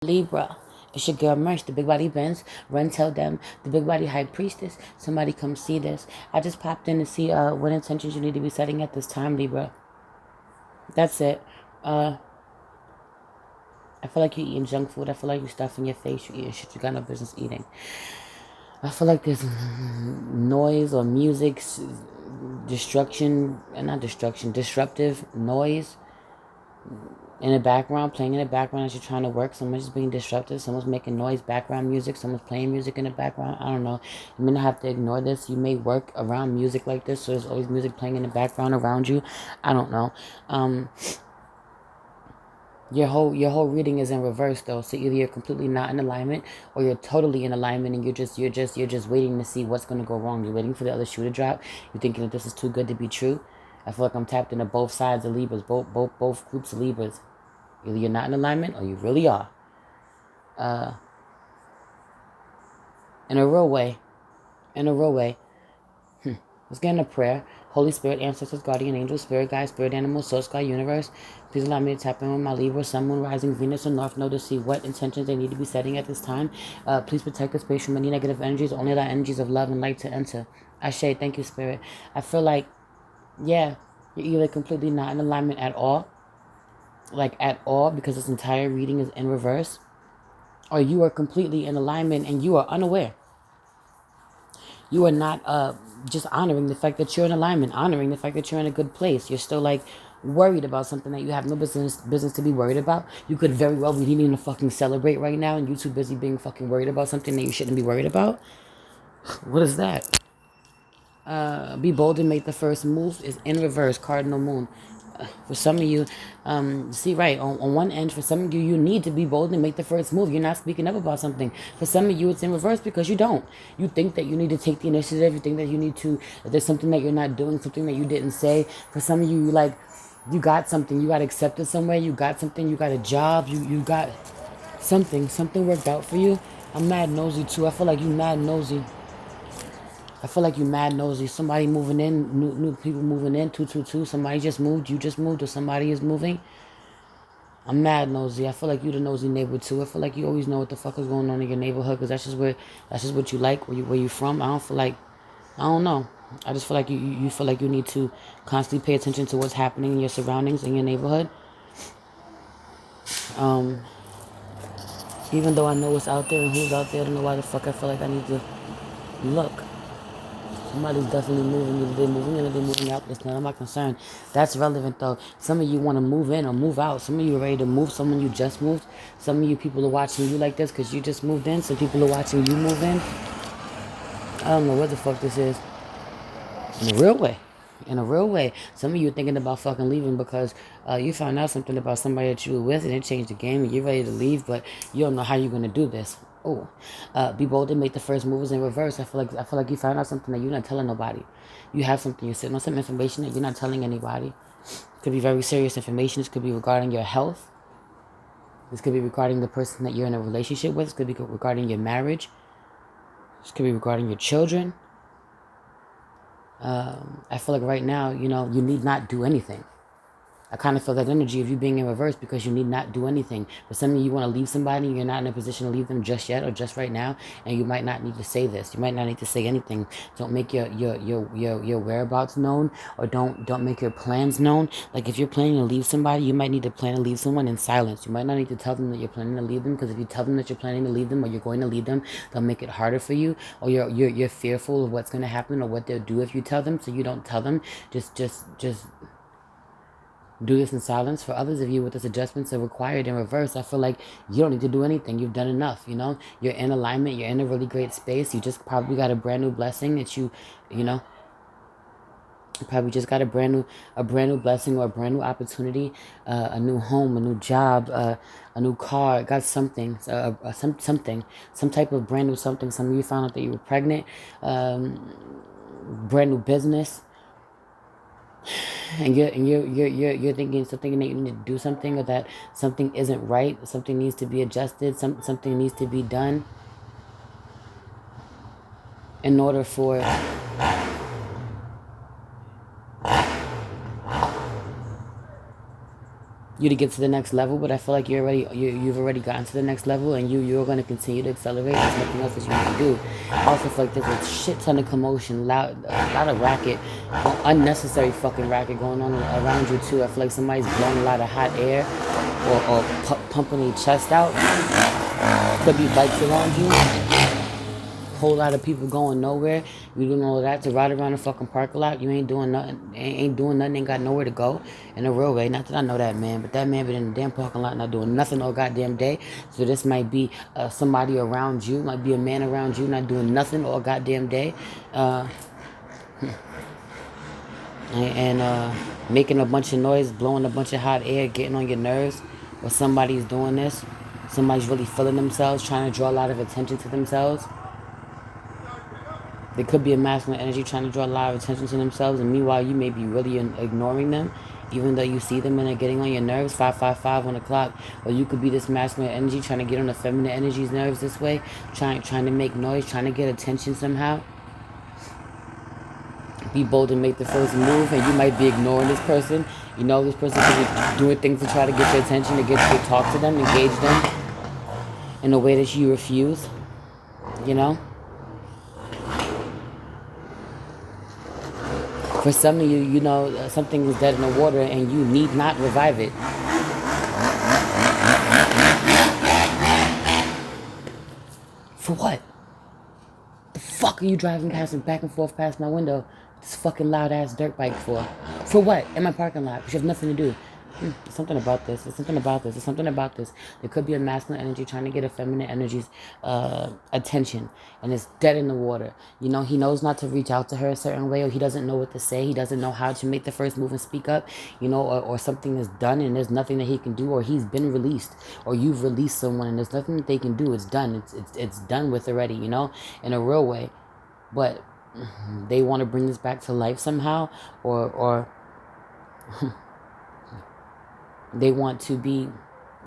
Libra. It's your girl Merch, the Big Body Benz. Run tell them, the Big Body High Priestess. Somebody come see this. I just popped in to see what intentions you need to be setting at this time, Libra. That's it. I feel like you're eating junk food. I feel like you're stuffing your face. You're eating shit you got no business eating. I feel like there's noise or music, disruptive noise in the background, playing in the background as you're trying to work. Someone's just being disruptive. Someone's making noise, background music. Someone's playing music in the background. I don't know. You may not have to ignore this. You may work around music like this, so there's always music playing in the background around you. I don't know. Your whole reading is in reverse though. So either you're completely not in alignment, or you're totally in alignment, and you're just waiting to see what's gonna go wrong. You're waiting for the other shoe to drop. You're thinking that this is too good to be true. I feel like I'm tapped into both sides of Libras, both groups of Libras. Either you're not in alignment or you really are. In a real way. Let's get into prayer. Holy Spirit, ancestors, guardian angels, spirit guides, spirit animals, source sky, universe. Please allow me to tap in with my Libra, Sun, Moon, Rising, Venus, or North Node to see what intentions they need to be setting at this time. Please protect the space from any negative energies. Only allow energies of love and light to enter. Ashe, thank you, Spirit. I feel like, yeah, you're either completely not in alignment at all, because this entire reading is in reverse, or you are completely in alignment and you are unaware. You are not just honoring the fact that you're in alignment, honoring the fact that you're in a good place. You're still like worried about something that you have no business to be worried about. You could very well be needing to fucking celebrate right now, and you're too busy being fucking worried about something that you shouldn't be worried about. What is that? Be bold and make the first move is in reverse, cardinal moon. For some of you, see, right, on one end, for some of you, you need to be bold and make the first move. You're not speaking up about something. For some of you, it's in reverse because you don't. You think that you need to take the initiative. You think that you need to, that there's something that you're not doing, something that you didn't say. For some of you, you got something. You got accepted somewhere. You got something. You got a job. You got something. Something worked out for you. I'm mad nosy, too. I feel like you mad nosy. Somebody moving in, new people moving in, 222. Somebody just moved, you just moved, or somebody is moving. I'm mad nosy. I feel like you the nosy neighbor too. I feel like you always know what the fuck is going on in your neighborhood, because that's just what you like, where you from. I don't know. I just feel like you feel like you need to constantly pay attention to what's happening in your surroundings, in your neighborhood. Even though I know what's out there and who's out there, I don't know why the fuck I feel like I need to look. Somebody's definitely moving. Either they're moving in or they're moving out. It's none of my concern. That's relevant though. Some of you want to move in or move out. Some of you are ready to move. Some of you just moved. Some of you people are watching you like this because you just moved in. Some people are watching you move in. I don't know what the fuck this is. In a real way. Some of you are thinking about fucking leaving because you found out something about somebody that you were with and it changed the game and you're ready to leave, but you don't know how you're going to do this. Oh, be bold and make the first moves in reverse. I feel like you found out something that you're not telling nobody. You have something, you're sitting on some information that you're not telling anybody. It could be very serious information. This could be regarding your health. This could be regarding the person that you're in a relationship with. This could be regarding your marriage. This could be regarding your children. I feel like right now, you need not do anything. I kind of feel that energy of you being in reverse because you need not do anything. For some of you, you want to leave somebody and you're not in a position to leave them just yet or just right now, and you might not need to say this. You might not need to say anything. Don't make your whereabouts known, or don't make your plans known. Like if you're planning to leave somebody, you might need to plan to leave someone in silence. You might not need to tell them that you're planning to leave them, because if you tell them that you're planning to leave them or you're going to leave them, they'll make it harder for you, or you're fearful of what's going to happen or what they'll do if you tell them. So you don't tell them. Just do this in silence. For others of you, with this adjustments are required in reverse, I feel like you don't need to do anything. You've done enough, You're in alignment. You're in a really great space. You just probably got a brand new blessing that you probably just got a brand new blessing or a brand new opportunity, a new home, a new job, a new car, got something, some type of brand new something. Some of you found out that you were pregnant, brand new business. And you're thinking that you need to do something, or that something isn't right, something needs to be adjusted, something needs to be done in order for you to get to the next level, but I feel like you've already gotten to the next level, and you're going to continue to accelerate. There's nothing else that you can do. I also feel like there's a shit ton of commotion, a lot of racket, unnecessary fucking racket going on around you too. I feel like somebody's blowing a lot of hot air or pumping their chest out. Could be bikes around you. Whole lot of people going nowhere. You doing all that to ride around the fucking parking lot. You ain't doing nothing. Ain't doing nothing. Ain't got nowhere to go in a real way. Not that I know that man, but that man been in the damn parking lot not doing nothing all goddamn day. So this might be somebody around you. Might be a man around you not doing nothing all goddamn day. And making a bunch of noise, blowing a bunch of hot air, getting on your nerves. Or somebody's doing this. Somebody's really feeling themselves, trying to draw a lot of attention to themselves. There could be a masculine energy trying to draw a lot of attention to themselves, and meanwhile you may be really ignoring them, even though you see them and they're getting on your nerves. 555 on the clock. Or you could be this masculine energy trying to get on the feminine energy's nerves this way, trying to make noise, trying to get attention somehow. Be bold and make the first move, and you might be ignoring this person. You know this person could be doing things to try to get your attention, to talk to them, engage them in a way that you refuse. You know. For some of you, you know, something is dead in the water and you need not revive it. For what? The fuck are you driving back and forth past my window with this fucking loud ass dirt bike for? For what? In my parking lot, which has nothing to do. There's something about this. There's something about this. There's something about this. There could be a masculine energy trying to get a feminine energy's attention, and it's dead in the water. You know, he knows not to reach out to her a certain way, or he doesn't know what to say. He doesn't know how to make the first move and speak up. You know, or something is done and there's nothing that he can do, or he's been released, or you've released someone and there's nothing that they can do. It's done. It's done with already. You know, in a real way, but they want to bring this back to life somehow, or they want to be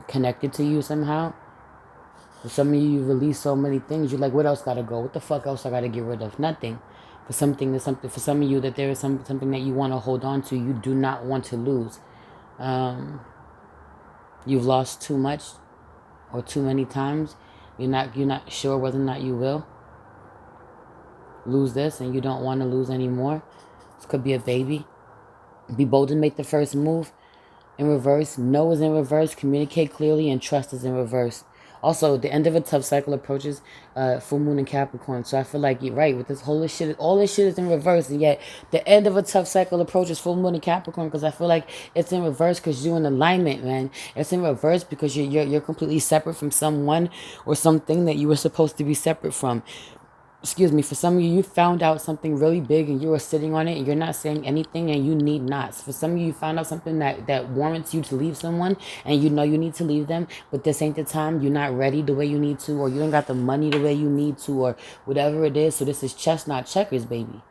connected to you somehow. For some of you release so many things. You're like, what else gotta go? What the fuck else I gotta get rid of? Nothing. For some of you that there is something that you want to hold on to. You do not want to lose. You've lost too much or too many times. You're not sure whether or not you will lose this, and you don't want to lose anymore. This could be a baby. Be bold and make the first move. In reverse, no is in reverse. Communicate clearly, and trust is in reverse. Also, the end of a tough cycle approaches full moon in Capricorn. So I feel like you're right with this whole shit. All this shit is in reverse, and yet the end of a tough cycle approaches full moon in Capricorn, because I feel like it's in reverse because you're in alignment, man. It's in reverse because you're completely separate from someone or something that you were supposed to be separate from. Excuse me, for some of you, you found out something really big and you were sitting on it and you're not saying anything, and you need not. For some of you, you found out something that warrants you to leave someone, and you know you need to leave them, but this ain't the time. You're not ready the way you need to, or you don't got the money the way you need to, or whatever it is. So this is chess, not checkers, baby.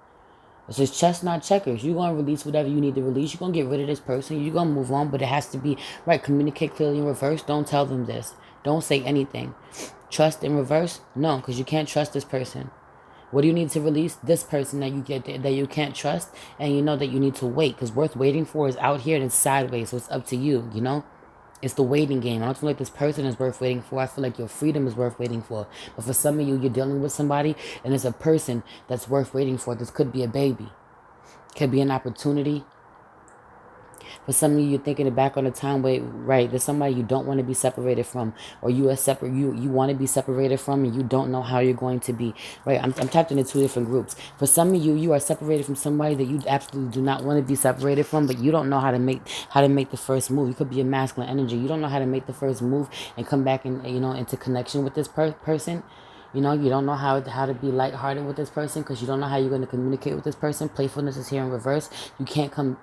This is chess, not checkers. You're going to release whatever you need to release. You're going to get rid of this person. You're going to move on, but it has to be right. Communicate clearly in reverse. Don't tell them this. Don't say anything. Trust in reverse? No, because you can't trust this person. What do you need to release? This person that you can't trust, and you know that you need to wait, because worth waiting for is out here and it's sideways, so it's up to you, you know? It's the waiting game. I don't feel like this person is worth waiting for. I feel like your freedom is worth waiting for. But for some of you, you're dealing with somebody, and it's a person that's worth waiting for. This could be a baby. Could be an opportunity. For some of you, you're thinking back on a time where, right, there's somebody you don't want to be separated from, or you are separate. You want to be separated from, and you don't know how you're going to be. Right, I'm tapped into two different groups. For some of you, you are separated from somebody that you absolutely do not want to be separated from, but you don't know how to make the first move. You could be a masculine energy. You don't know how to make the first move and come back and into connection with this person. You know, you don't know how to be lighthearted with this person, because you don't know how you're going to communicate with this person. Playfulness is here in reverse. You can't come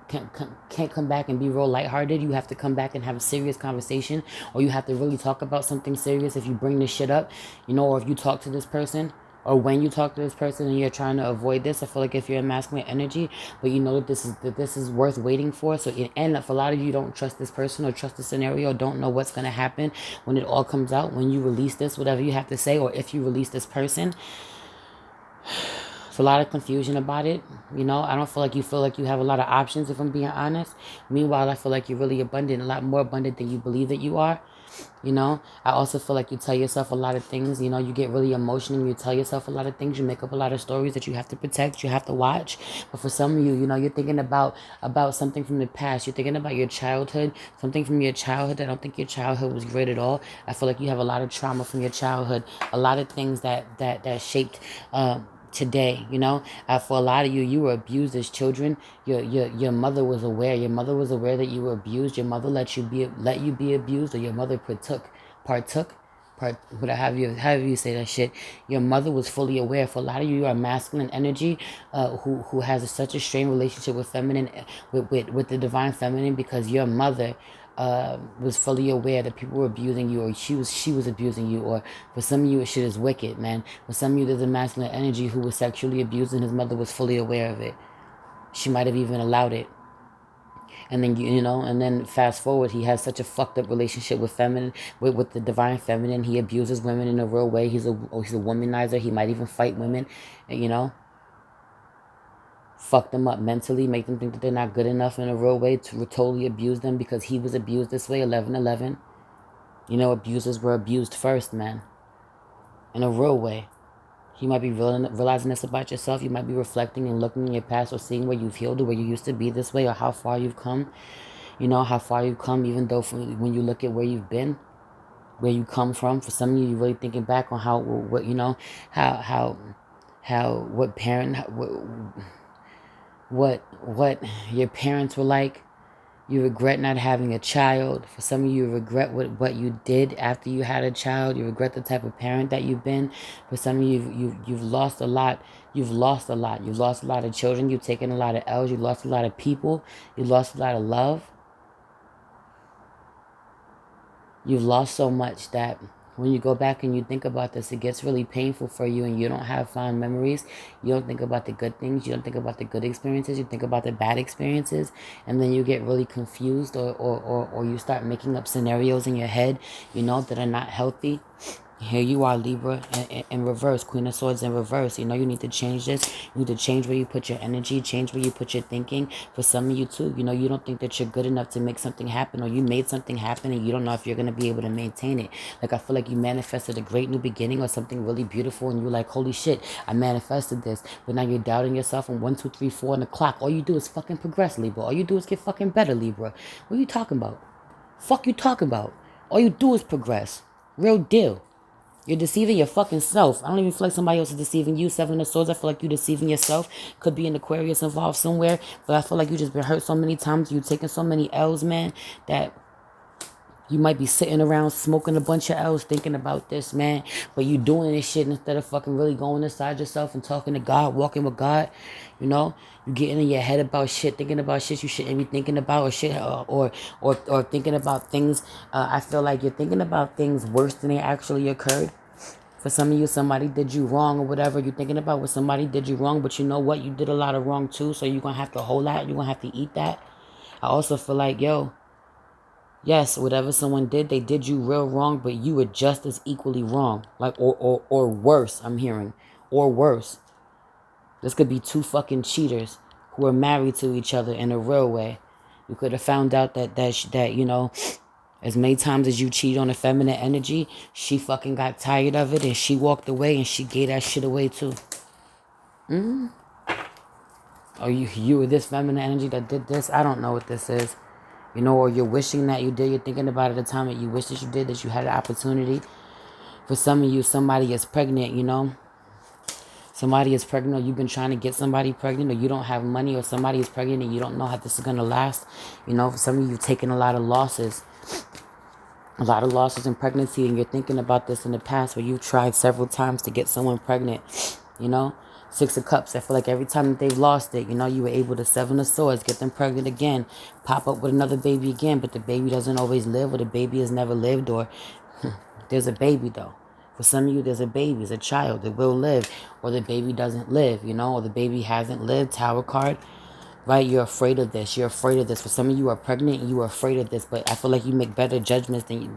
back and be real lighthearted. You have to come back and have a serious conversation, or you have to really talk about something serious if you bring this shit up, or if you talk to this person. Or when you talk to this person and you're trying to avoid this, I feel like if you're in masculine energy, but you know that this is worth waiting for. So and for a lot of you, don't trust this person or trust the scenario, don't know what's going to happen when it all comes out, when you release this, whatever you have to say, or if you release this person. It's a lot of confusion about it. You know, I don't feel like you have a lot of options, if I'm being honest. Meanwhile, I feel like you're really abundant, a lot more abundant than you believe that you are. You know, I also feel like you tell yourself a lot of things. You know, you get really emotional and you tell yourself a lot of things. You make up a lot of stories that you have to protect, you have to watch. But for some of you, you know, you're thinking about something from the past. You're thinking about your childhood, something from your childhood. I don't think your childhood was great at all. I feel like you have a lot of trauma from your childhood, a lot of things that shaped today. You know, for a lot of you, you were abused as children. Your mother was aware. Your mother was aware that you were abused. Your mother let you be abused, or your mother partook part however you say that shit. Your mother was fully aware. For a lot of you, you are masculine energy, who has such a strained relationship with feminine, with the divine feminine, because your mother was fully aware that people were abusing you, or she was abusing you, or for some of you, shit is wicked, man. For some of you, there's a masculine energy who was sexually abused, and his mother was fully aware of it. She might have even allowed it. And then you know, and then fast forward, he has such a fucked up relationship with feminine, with the divine feminine. He abuses women in a real way. He's a womanizer. He might even fight women, you know. Fuck them up mentally, make them think that they're not good enough in a real way, to totally abuse them because he was abused this way. 11-11. You know, abusers were abused first, man. In a real way. You might be realizing this about yourself. You might be reflecting and looking in your past, or seeing where you've healed, or where you used to be this way, or how far you've come. You know, how far you've come, even though when you look at where you've been, where you come from. For some of you, you're really thinking back on what you know, what parent, what your parents were like. You regret not having a child. For some of you, regret what you did after you had a child. You regret the type of parent that you've been. For some of you, you've lost a lot. You've lost a lot. You've lost a lot of children. You've taken a lot of L's. You lost a lot of people. You lost a lot of love. You've lost so much that when you go back and you think about this, it gets really painful for you, and you don't have fond memories. You don't think about the good things. You don't think about the good experiences. You think about the bad experiences, and then you get really confused, or you start making up scenarios in your head, you know, that are not healthy. Here you are, Libra, in reverse. Queen of Swords in reverse. You know, you need to change this. You need to change where you put your energy, change where you put your thinking. For some of you, too, you know, you don't think that you're good enough to make something happen, or you made something happen and you don't know if you're going to be able to maintain it. Like, I feel like you manifested a great new beginning, or something really beautiful, and you're like, holy shit, I manifested this. But now you're doubting yourself, and 1, 2, 3, 4 on the clock. All you do is fucking progress, Libra. All you do is get fucking better, Libra. What are you talking about? Fuck you talking about? All you do is progress. Real deal. You're deceiving your fucking self. I don't even feel like somebody else is deceiving you. 7 of Swords, I feel like you're deceiving yourself. Could be an Aquarius involved somewhere. But I feel like you just been hurt so many times. You've taken so many L's, man, that you might be sitting around smoking a bunch of L's thinking about this, man. But you doing this shit instead of fucking really going inside yourself and talking to God, walking with God. You know, you getting in your head about shit, thinking about shit you shouldn't be thinking about, or shit, or thinking about things. I feel like you're thinking about things worse than they actually occurred. For some of you, somebody did you wrong or whatever. You're thinking about what somebody did you wrong, but you know what? You did a lot of wrong too, so you're going to have to hold that. You're going to have to eat that. I also feel like, yo, yes, whatever someone did, they did you real wrong, but you were just as equally wrong. Like, or worse, I'm hearing. Or worse. This could be 2 fucking cheaters who are married to each other in a real way. You could have found out that you know, as many times as you cheat on a feminine energy, she fucking got tired of it and she walked away and she gave that shit away too. Or you were this feminine energy that did this. I don't know what this is. You know, or you're wishing that you did. You're thinking about it at the time that you wish that you did, that you had an opportunity. For some of you, somebody is pregnant, you know. Somebody is pregnant, or you've been trying to get somebody pregnant, or you don't have money, or somebody is pregnant and you don't know how this is going to last. You know, for some of you, you've taken a lot of losses. A lot of losses in pregnancy, and you're thinking about this in the past where you've tried several times to get someone pregnant, you know. 6 of Cups, I feel like every time that they've lost it, you know, you were able to 7 of Swords, get them pregnant again, pop up with another baby again, but the baby doesn't always live, or the baby has never lived, or there's a baby though. For some of you, there's a baby, it's a child that will live, or the baby doesn't live, you know, or the baby hasn't lived. Tower card. Right, you're afraid of this. You're afraid of this. For some of you are pregnant and you are afraid of this. But I feel like you make better judgments than you.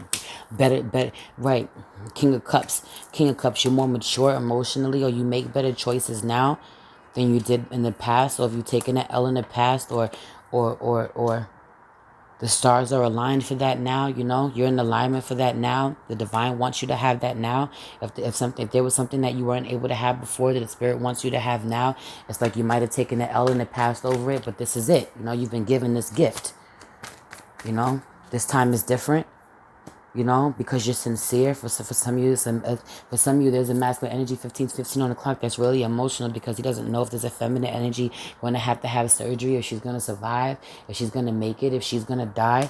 Better. Right. King of Cups. King of Cups. You're more mature emotionally, or you make better choices now. than you did in the past. So if you've taken an L in the past, or the stars are aligned for that now, you know, you're in alignment for that now. The divine wants you to have that now. If there was something that you weren't able to have before that the spirit wants you to have now, it's like you might have taken an L in the past over it, but this is it. You know, you've been given this gift. You know, this time is different. You know, because you're sincere. For some of you, for some of you, there's a masculine energy, 15 on the clock, that's really emotional because he doesn't know if there's a feminine energy going to have surgery, if she's going to survive, if she's going to make it, if she's going to die.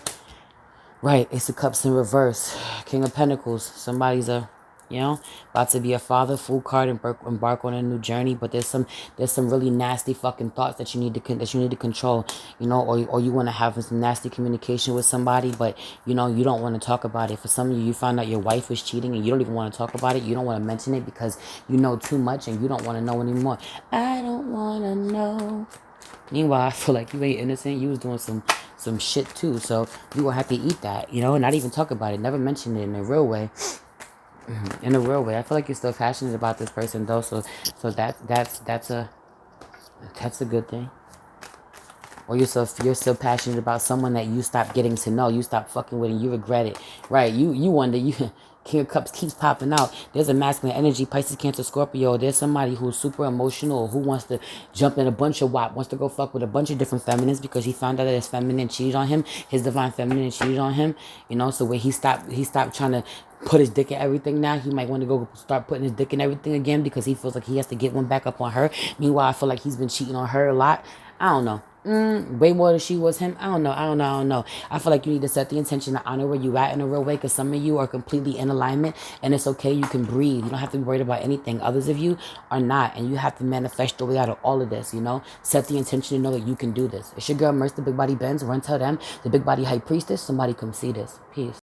Right, Ace of Cups in reverse, King of Pentacles. Somebody's about to be a father, full card, and embark on a new journey. But there's some really nasty fucking thoughts that you need to control. You know, or you want to have some nasty communication with somebody, but you know you don't want to talk about it. For some of you, you find out your wife was cheating and you don't even want to talk about it. You don't want to mention it because you know too much and you don't want to know anymore. I don't want to know. Meanwhile, I feel like you ain't innocent. You was doing some shit too, so you will have to eat that, you know, not even talk about it, never mention it in a real way. In a real way. I feel like you're still passionate about this person though, so that's a good thing. Or you're still passionate about someone that you stopped getting to know, you stopped fucking with, and you regret it. Right? You wonder, King of Cups keeps popping out. There's a masculine energy, Pisces, Cancer, Scorpio. There's somebody who's super emotional, who wants to jump in a bunch of wants to go fuck with a bunch of different feminines because he found out that his feminine cheated on him, his divine feminine cheated on him. You know, so when he stopped trying to put his dick in everything now, he might want to go start putting his dick in everything again because he feels like he has to get one back up on her. Meanwhile, I feel like he's been cheating on her a lot. I don't know. Way more than she was him. I don't know. I feel like you need to set the intention to honor where you at in a real way, because some of you are completely in alignment and it's okay. You can breathe. You don't have to be worried about anything. Others of you are not, and you have to manifest your way out of all of this, you know. Set the intention to know that you can do this. It's your girl Merce, the Big Body Benz. Run, tell them, the Big Body High Priestess. Somebody come see this. Peace.